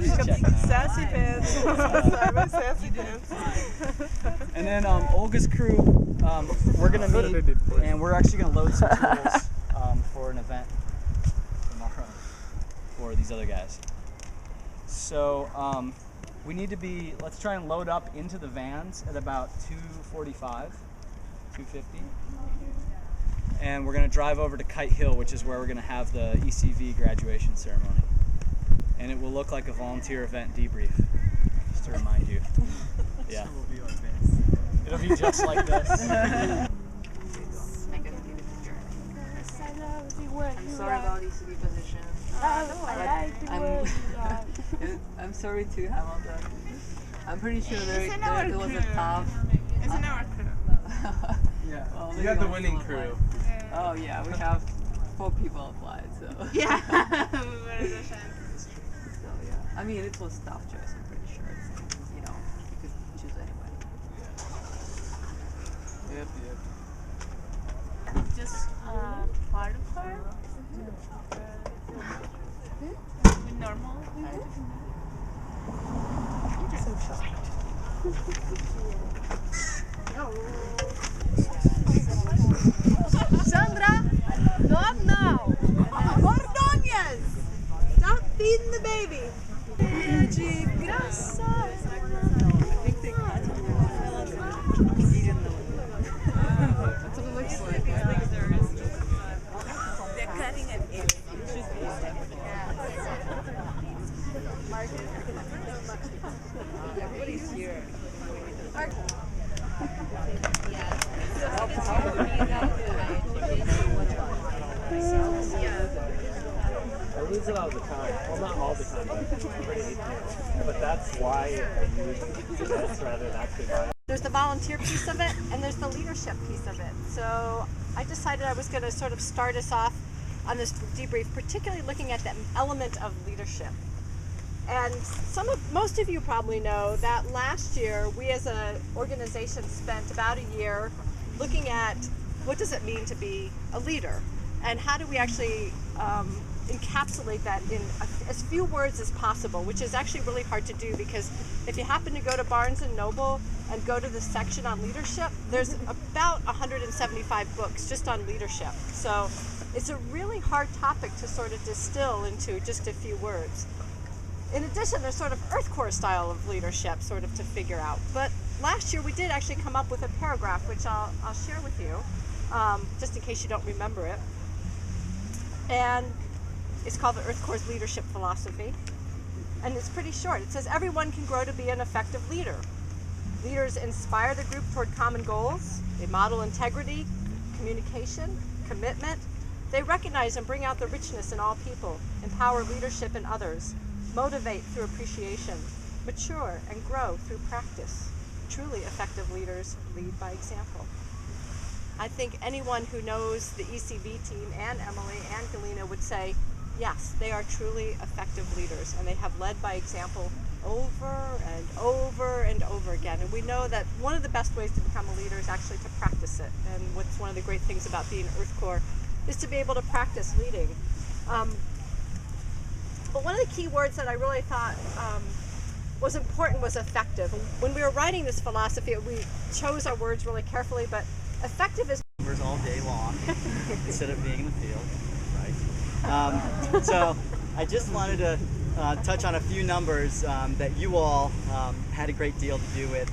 Sassy pants. Simon sassy pants. And then Olga's crew, we're gonna meet, and we're actually gonna load some tools for an event tomorrow for these other guys. So we need to be. Let's try and load up into the vans at about 2:45, 2:50. And we're going to drive over to Kite Hill, which is where we're going to have the ECV graduation ceremony. And it will look like a volunteer event debrief, just to remind you. Yeah. It'll be just like this. I'm sorry about ECV position. I'm sorry to Hamilton. I'm pretty sure there was a top. It's an hour crew. Yeah. Well, You got the winning crew. Oh yeah, we have 4 people applied, so. Yeah. So yeah, I mean it was tough choice. I'm pretty sure it's, you know, you could choose anybody. Yep. Just part of her. With normal. Sandra, not now. Ordóñez, stop feeding the baby. That's what it looks like. They're cutting it in. Everybody's here. I lose it all the time. Well, not all the time, but that's why I use this rather than actually buy it. There's the volunteer piece of it, and there's the leadership piece of it. So I decided I was going to sort of start us off on this debrief, particularly looking at the element of leadership. And most of you probably know that last year we as an organization spent about a year looking at what does it mean to be a leader, and how do we actually encapsulate that in as few words as possible, which is actually really hard to do, because if you happen to go to Barnes & Noble and go to the section on leadership, there's about 175 books just on leadership. So it's a really hard topic to sort of distill into just a few words. In addition, there's sort of Earth Corps style of leadership sort of to figure out. But last year we did actually come up with a paragraph, which I'll share with you, just in case you don't remember it. And it's called the Earth Corps Leadership Philosophy. And it's pretty short. It says, everyone can grow to be an effective leader. Leaders inspire the group toward common goals. They model integrity, communication, commitment. They recognize and bring out the richness in all people, empower leadership in others, motivate through appreciation, mature and grow through practice. Truly effective leaders lead by example. I think anyone who knows the ECV team and Emily and Galena would say, yes, they are truly effective leaders, and they have led by example over and over and over again. And we know that one of the best ways to become a leader is actually to practice it. And what's one of the great things about being Earth Corps is to be able to practice leading. But one of the key words that I really thought was important was effective. When we were writing this philosophy, we chose our words really carefully, but effective is All day long instead of being in the field, right? So I just wanted to touch on a few numbers that you all had a great deal to do with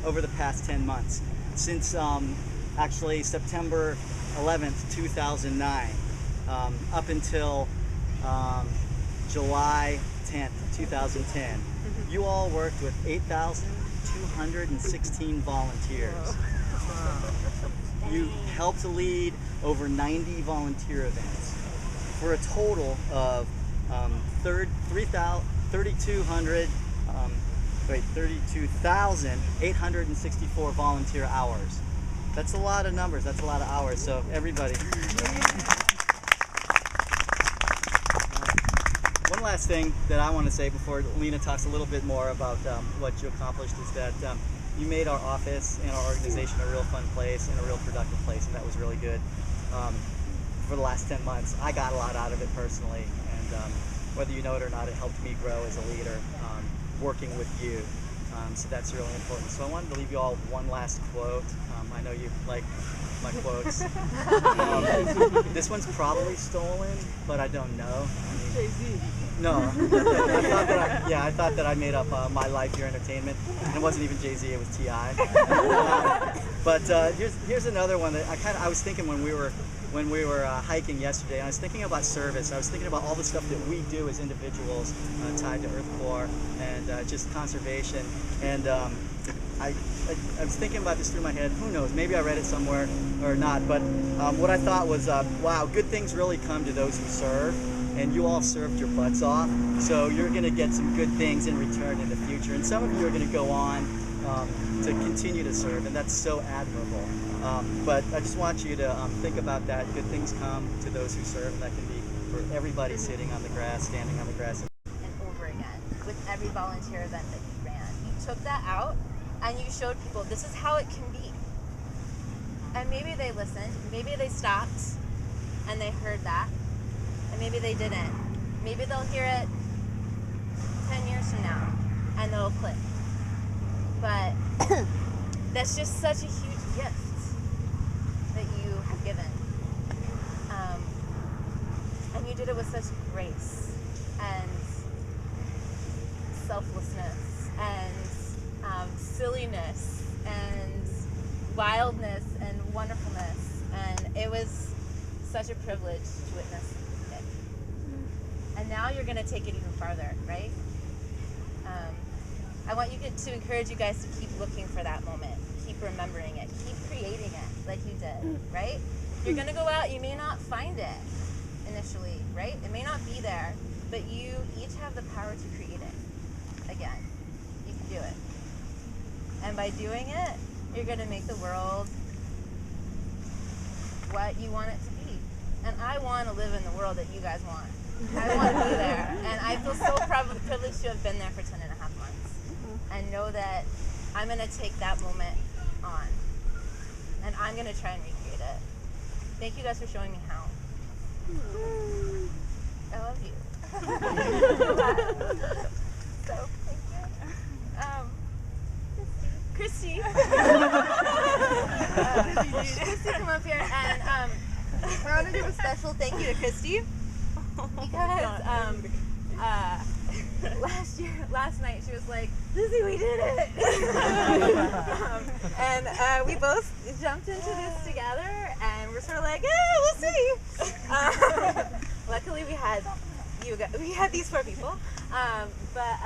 over the past 10 months. Since actually September 11th, 2009, up until July 10th, 2010, you all worked with 8,216 volunteers. You helped to lead over 90 volunteer events for a total of 32,864 volunteer hours. That's a lot of numbers. That's a lot of hours. So everybody. One last thing that I want to say before Lena talks a little bit more about what you accomplished is that you made our office and our organization a real fun place and a real productive place, and that was really good for the last 10 months. I got a lot out of it personally, and whether you know it or not, it helped me grow as a leader, working with you. So that's really important. So I wanted to leave you all with one last quote. I know you like my quotes. This one's probably stolen, but I don't know. Jay-Z. No. I thought that I made up My Life, Your Entertainment. And it wasn't even Jay-Z, it was T.I. But here's another one that I was thinking when we were hiking yesterday, and I was thinking about service. I was thinking about all the stuff that we do as individuals tied to Earth Corps and just conservation. And I was thinking about this through my head. Who knows? Maybe I read it somewhere or not. But what I thought was, wow, good things really come to those who serve. And you all served your butts off. So you're going to get some good things in return in the future. And some of you are going to go on to continue to serve. And that's so admirable. But I just want you to think about that. Good things come to those who serve. And that can be for everybody sitting on the grass, standing on the grass. And over again with every volunteer event that you ran. You took that out and you showed people this is how it can be. And maybe they listened, maybe they stopped and they heard that, and maybe they didn't. Maybe they'll hear it 10 years from now and they'll click. But that's just such a huge gift that you have given. And you did it with such grace and selflessness and silliness and wildness and wonderfulness, and it was such a privilege to witness it. And now you're going to take it even farther, right? I want you to encourage you guys to keep looking for that moment, keep remembering it, keep creating it like you did, right? You're going to go out, you may not find it initially, right? It may not be there, but you each have the power to create it again. You can do it. And by doing it, you're going to make the world what you want it to be. And I want to live in the world that you guys want. I want to be there. And I feel so privileged to have been there for 10 and a half months. And know that I'm going to take that moment on. And I'm going to try and recreate it. Thank you guys for showing me how. I love you. So, thank you. Christy. Christy, come up here, and I want to do a special thank you to Christy because last night she was like, Lizzie, we did it, and we both jumped into this together, and we're sort of like, we'll see. Luckily, we had these 4 people, but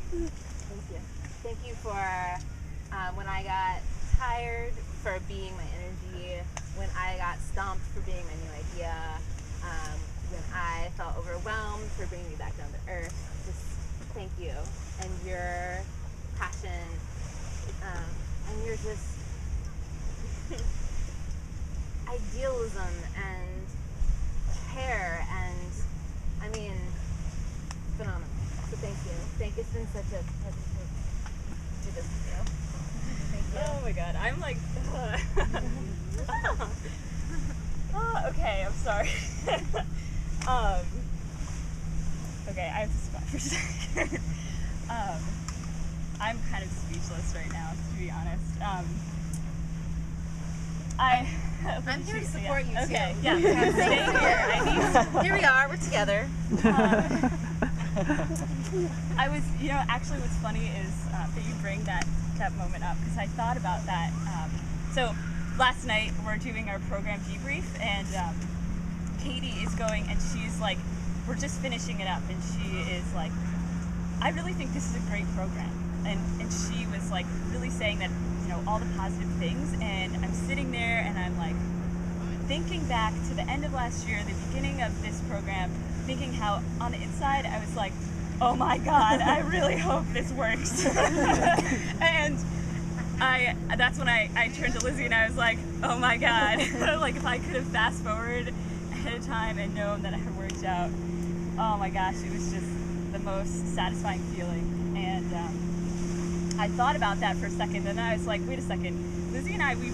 thank you. Thank you for when I got tired, for being my energy, when I got stumped, for being my new idea, when I felt overwhelmed, for bringing me back down to earth. Just thank you. And your passion, and your just idealism and care, and I mean, phenomenal. So thank you. It's been such a pleasure to do this with you. Thank you. Oh my god, I'm like, okay, I'm sorry. Okay, I have to spot for a second. I'm kind of speechless right now, to be honest. I'm here to support you okay, too. yeah. Stay here. Here we are, we're together. I was, actually what's funny is that you bring that moment up, because I thought about that. So last night we're doing our program debrief, and Katie is going, and she's like, we're just finishing it up, and she is like, I really think this is a great program. And she was like really saying that, all the positive things, and I'm sitting there and I'm like thinking back to the end of last year, the beginning of this program, thinking how on the inside I was like, oh my god, I really hope this works. And that's when I turned to Lizzie and I was like, oh my god, like if I could have fast forward ahead of time and known that it had worked out, oh my gosh, it was just the most satisfying feeling. And I thought about that for a second, and I was like, wait a second, Lizzie and I, we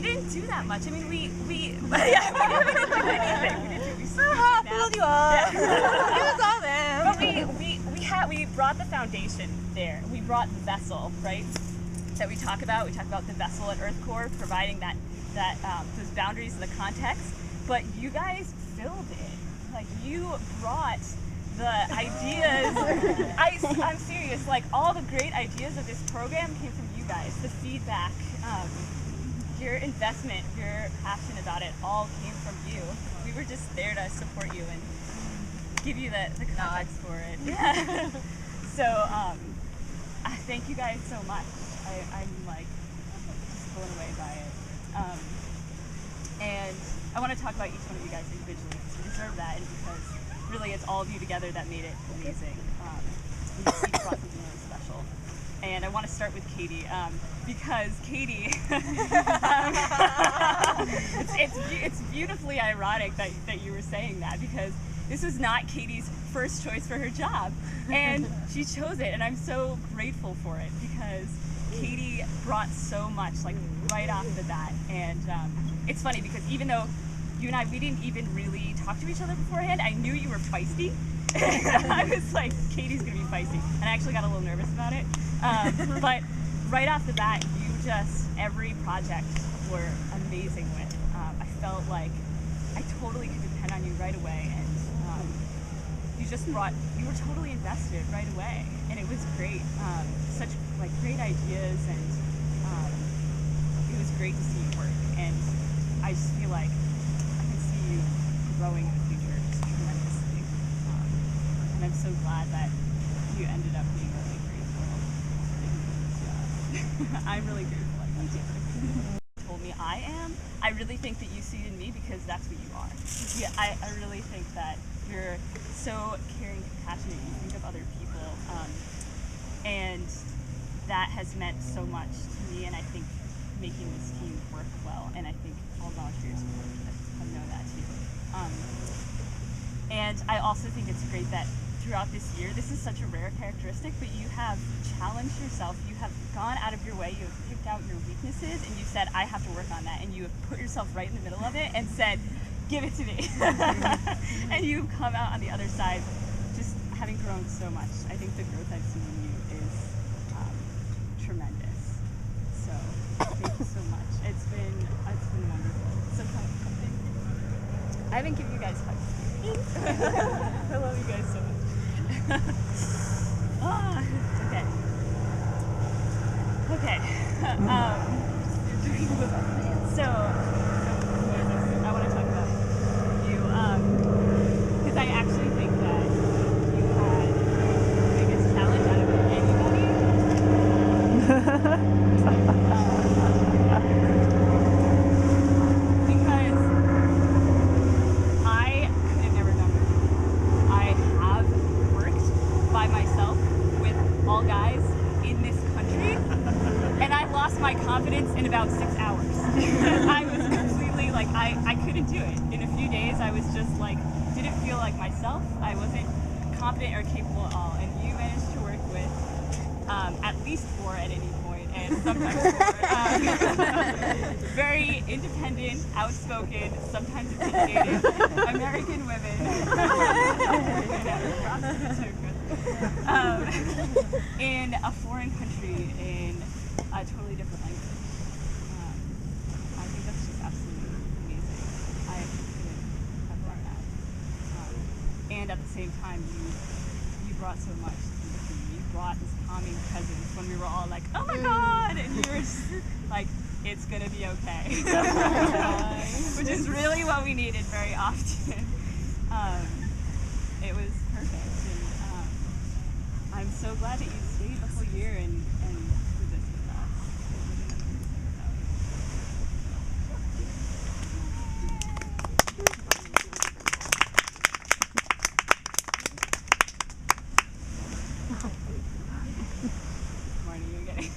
didn't do that much. I mean, we didn't do anything. We Pulled you up. It was all them. But we brought the foundation there. We brought the vessel, right? That we talk about. We talk about the vessel at Earth Core, providing that those boundaries and the context. But you guys filled it. Like, you brought the ideas. I'm serious. Like, all the great ideas of this program came from you guys. The feedback, your investment, your passion about it, all came from you. We were just there to support you and give you the context for it. Yeah. So I thank you guys so much. I'm like just blown away by it. And I want to talk about each one of you guys individually because you deserve that, and because really it's all of you together that made it amazing. You each brought something really special. And I want to start with Katie, because Katie, it's beautifully ironic that you were saying that, because this was not Katie's first choice for her job, and she chose it, and I'm so grateful for it, because Katie brought so much, like, right off the bat. And it's funny because even though you and I, we didn't even really talk to each other beforehand, I knew you were feisty. I was like, Katie's gonna be feisty, and I actually got a little nervous about it. But right off the bat, you just, every project were amazing with. I felt like I totally could depend on you right away, and you were totally invested right away, and it was great. Such like great ideas, and it was great to see you work, and I just feel like I can see you growing in the future just tremendously. And I'm so glad that you ended up being really grateful. I'm really grateful I got you. Told me I am. I really think that you see it in me because that's what you are. Yeah, I really think that you're so caring, compassionate. You think of other people, and that has meant so much to me. And I think making this team work well. And I think all volunteers have known that too. And I also think it's great that throughout this year, this is such a rare characteristic, but you have challenged yourself. You have gone out of your way. You have picked out your weaknesses, and you said, I have to work on that. And you have put yourself right in the middle of it and said, give it to me. And you've come out on the other side just having grown so much. I think the growth I've seen in you is tremendous. So thank you so much. It's been wonderful. So I haven't given you guys hugs. I love you guys so much. Okay. So I want to talk about you, because I actually think that you had the biggest challenge out of anybody. Because I could have never done it. I have worked by myself with all guys in this country, and I lost my confidence in about 6 hours. I was completely like, I couldn't do it. In a few days, I was just like, didn't feel like myself. I wasn't confident or capable at all. And you managed to work with at least 4 at any point, and sometimes 4. Very independent, outspoken, sometimes intimidating American women. In a foreign country, in a totally different language. I think that's just absolutely amazing. I couldn't have done that. And at the same time, you brought so much to the team. You brought this calming presence when we were all like, oh my god! And you were just like, it's gonna be okay. Which is really what we needed very often. It was perfect. And I'm so glad that you stayed the whole year and did this with us. Marnie, you're getting.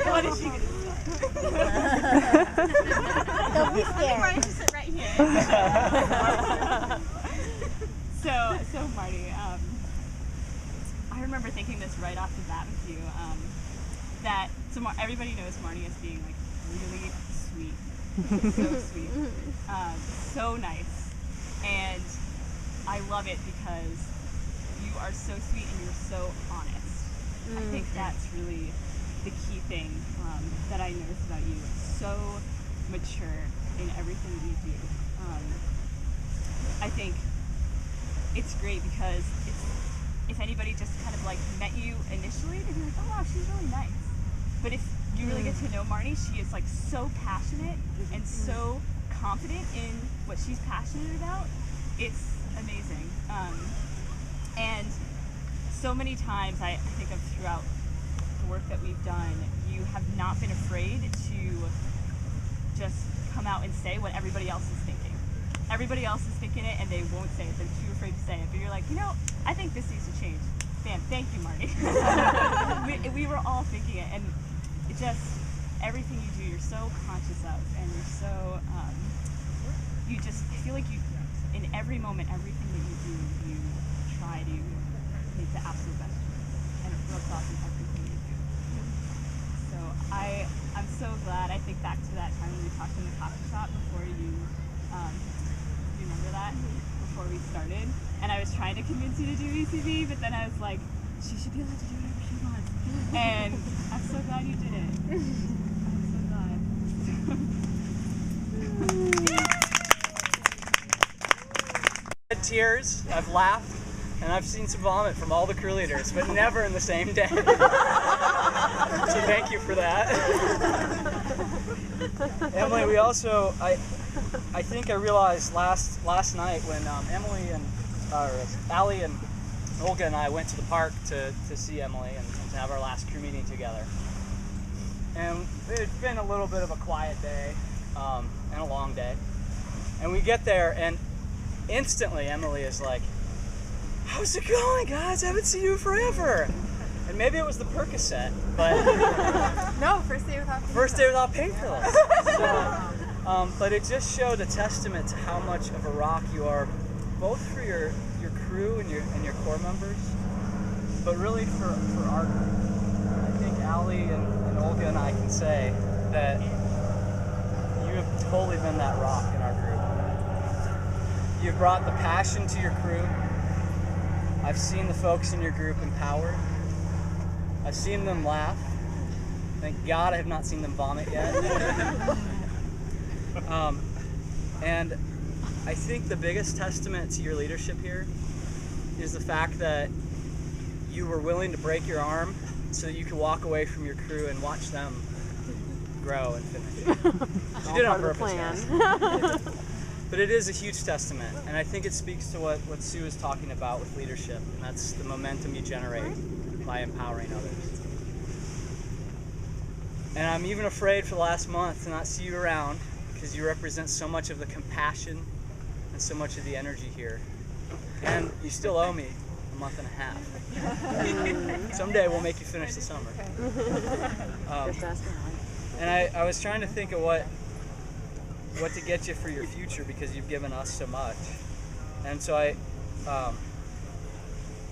What is she gonna do? Don't be scared. Marnie should sit right here. So Marty, I remember thinking this right off the bat with you, that everybody knows Marty as being like really sweet, So sweet. So nice. And I love it because you are so sweet and you're so honest. I think that's really the key thing that I noticed about you. So mature in everything you do. I think it's great because if anybody just kind of like met you initially, they'd be like, oh wow, she's really nice. But if you really get to know Marnie, she is like so passionate and so confident in what she's passionate about. It's amazing. And so many times I think of throughout the work that we've done, you have not been afraid to just come out and say what everybody else is thinking. Everybody else is thinking it and they won't say it. They're too afraid to say it. But you're like, I think this needs to change. Bam, thank you, Marty. we were all thinking it, and it just, everything you do, you're so conscious of, and you're so, you just, I feel like you, in every moment, everything that you do, you try to make the absolute best choice, and it rubs off in everything you do. So I'm so glad. I think back to that time when we talked in the coffee shop before you, do you remember that? Before we started, and I was trying to convince you to do ECV, but then I was like, she should be allowed to do whatever she wants, and I'm so glad you did it. I'm so glad. Tears, I've laughed, and I've seen some vomit from all the crew leaders, but never in the same day. So thank you for that. Emily, we also, I think I realized last night when Emily and Allie and Olga and I went to the park to see Emily and to have our last crew meeting together. And it's been a little bit of a quiet day and a long day. And we get there and instantly Emily is like, how's it going, guys? I haven't seen you forever. And maybe it was the Percocet, but No, first day without painkillers. So, but it just showed a testament to how much of a rock you are, both for your crew and your core members, but really for our group. I think Allie and Olga and I can say that you have totally been that rock in our group. You've brought the passion to your crew. I've seen the folks in your group empowered. I've seen them laugh. Thank God I have not seen them vomit yet. And I think the biggest testament to your leadership here is the fact that you were willing to break your arm so that you could walk away from your crew and watch them grow and finish. You did it on purpose, guys. But it is a huge testament, and I think it speaks to what Sue is talking about with leadership, and that's the momentum you generate by empowering others. And I'm even afraid for the last month to not see you around, because you represent so much of the compassion and so much of the energy here. And you still owe me a month and a half. Someday we'll make you finish the summer. And I was trying to think of what to get you for your future, because you've given us so much. And so I,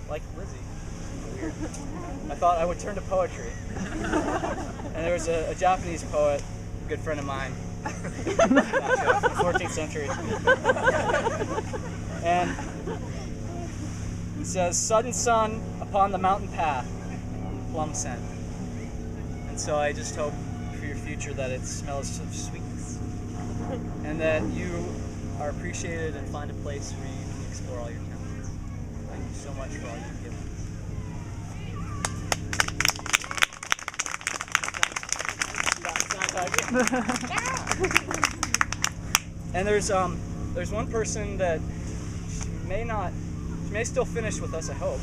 like Lizzie, weird, I thought I would turn to poetry. And there was a Japanese poet, a good friend of mine, from the 14th century. And he says, sudden sun upon the mountain path, plum scent. And so I just hope for your future that it smells of sweetness. And that you are appreciated and find a place where you can explore all your talents. Thank you so much for all you've given us. And there's one person that she may still finish with us, I hope.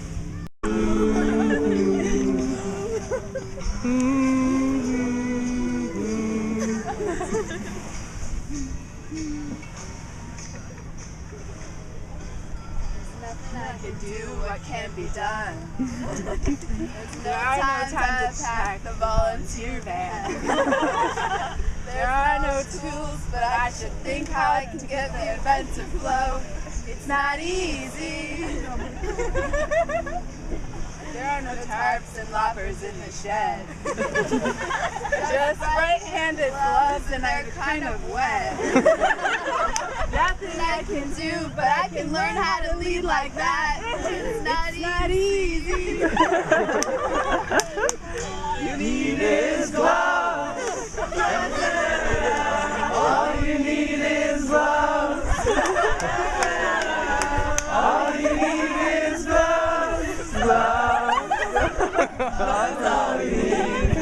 I can do what can be done. There are no time to pack the volunteer van. There are no tools, but I should think how I can get the event to flow. It's not easy. There are no tarps and loppers in the shed. Just right-handed gloves and they're kind of wet. Nothing I can do, but I can learn how to lead like that. It's not easy. You need is love. All you need is love. All you need is love. Love. That's all you need.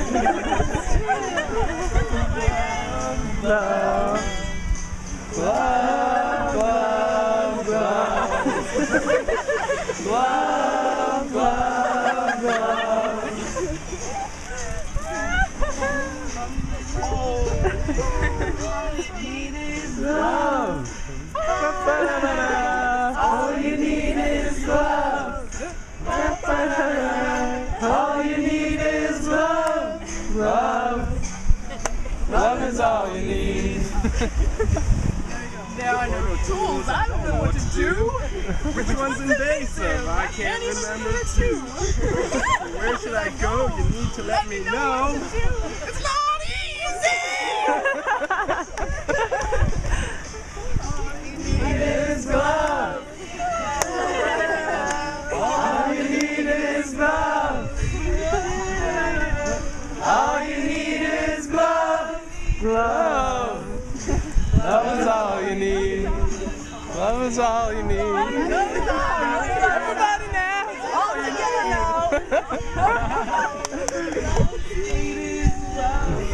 Love. Love. Love. Love. Love. Love. Love. Love. All you need is love. All you need is love. Love. Love is all you need. There are no tools. I don't know what to do. Which one's invasive? I can't remember too. Where should I go? You need to let me know. It's not easy. Is love. All you need is love. All you need is love. Love. Love is all you need. Love is all you need. Everybody now. All together now. It is love.